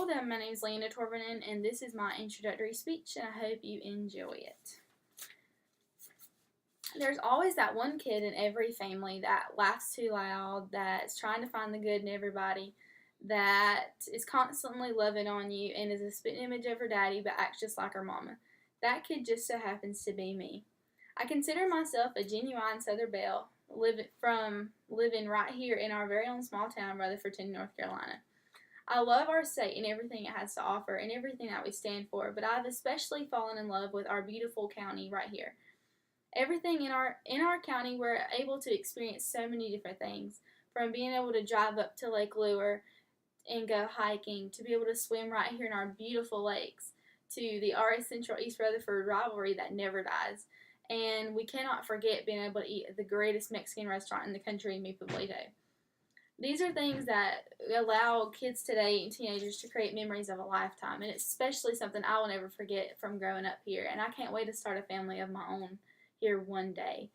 Hello, my name is Lena Torvinen, and this is my introductory speech, and I hope you enjoy it. There's always that one kid in every family that laughs too loud, that's trying to find the good in everybody, that is constantly loving on you and is a spitting image of her daddy but acts just like her mama. That kid just so happens to be me. I consider myself a genuine Southern belle, living right here in our very own small town, Rutherfordton, North Carolina. I love our state and everything it has to offer and everything that we stand for, but I've especially fallen in love with our beautiful county right here. Everything in our county, we're able to experience so many different things, from being able to drive up to Lake Lure and go hiking, to be able to swim right here in our beautiful lakes, to the RA Central East Rutherford rivalry that never dies. And we cannot forget being able to eat at the greatest Mexican restaurant in the country, Mi Pueblito. These are things that allow kids today and teenagers to create memories of a lifetime, and it's especially something I will never forget from growing up here, and I can't wait to start a family of my own here one day.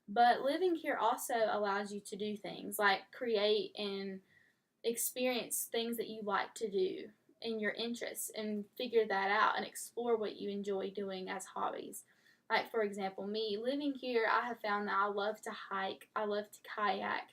But living here also allows you to do things like create and experience things that you like to do in your interests and figure that out and explore what you enjoy doing as hobbies. Like, for example, me living here, I have found that I love to hike, I love to kayak,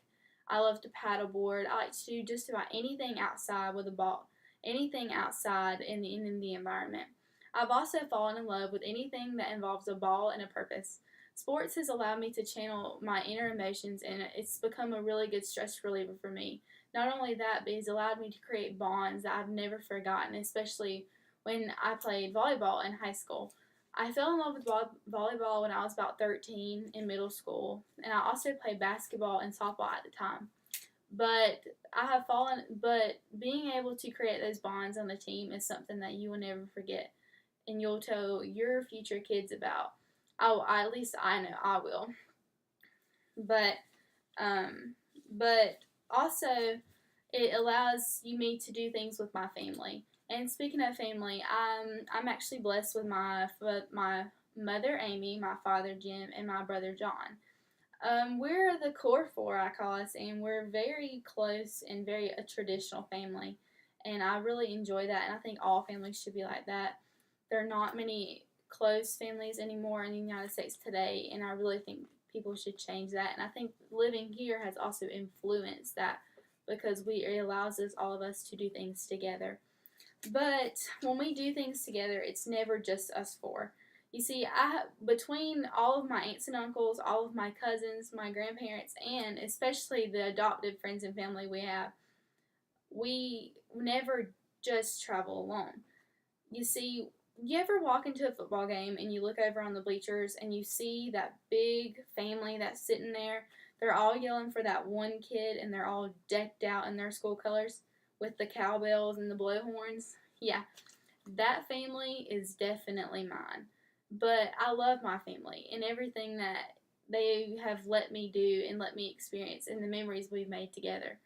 I love to paddleboard. I like to do just about anything outside with a ball, anything outside in the environment. I've also fallen in love with anything that involves a ball and a purpose. Sports has allowed me to channel my inner emotions, and it's become a really good stress reliever for me. Not only that, but it's allowed me to create bonds that I've never forgotten, especially when I played volleyball in high school. I fell in love with volleyball when I was about 13 in middle school, and I also played basketball and softball at the time. But but being able to create those bonds on the team is something that you will never forget, and you'll tell your future kids about. At least I know I will. But, but also, it allows me to do things with my family. And speaking of family, I'm actually blessed with my mother Amy, my father Jim, and my brother John. We're the core four, I call us, and we're very close and very a traditional family. And I really enjoy that, and I think all families should be like that. There are not many close families anymore in the United States today, and I really think people should change that. And I think living here has also influenced that, because it allows all of us to do things together. But when we do things together, it's never just us four. You see, between all of my aunts and uncles, all of my cousins, my grandparents, and especially the adopted friends and family we never just travel alone. You see, you ever walk into a football game and you look over on the bleachers and you see that big family that's sitting there? They're all yelling for that one kid, and they're all decked out in their school colors with the cowbells and the blowhorns. Yeah, that family is definitely mine. But I love my family and everything that they have let me do and let me experience, and the memories we've made together.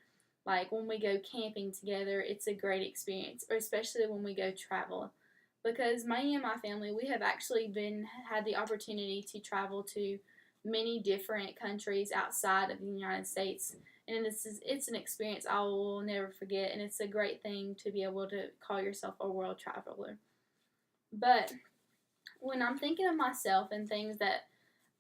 Like when we go camping together, it's a great experience, or especially when we go travel. Because me and my family, we have actually had the opportunity to travel to many different countries outside of the United States, and it's an experience I will never forget, and it's a great thing to be able to call yourself a world traveler. But when I'm thinking of myself and things that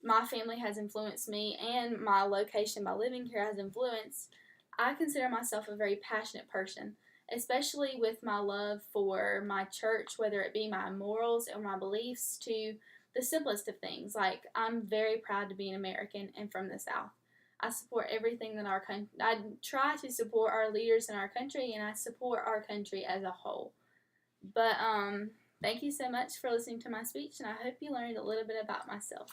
my family has influenced me, and my location by living here has influenced, I consider myself a very passionate person, especially with my love for my church, whether it be my morals or my beliefs, to the simplest of things. Like, I'm very proud to be an American and from the South. I support everything that I try to support our leaders in our country, and I support our country as a whole. But thank you so much for listening to my speech, and I hope you learned a little bit about myself.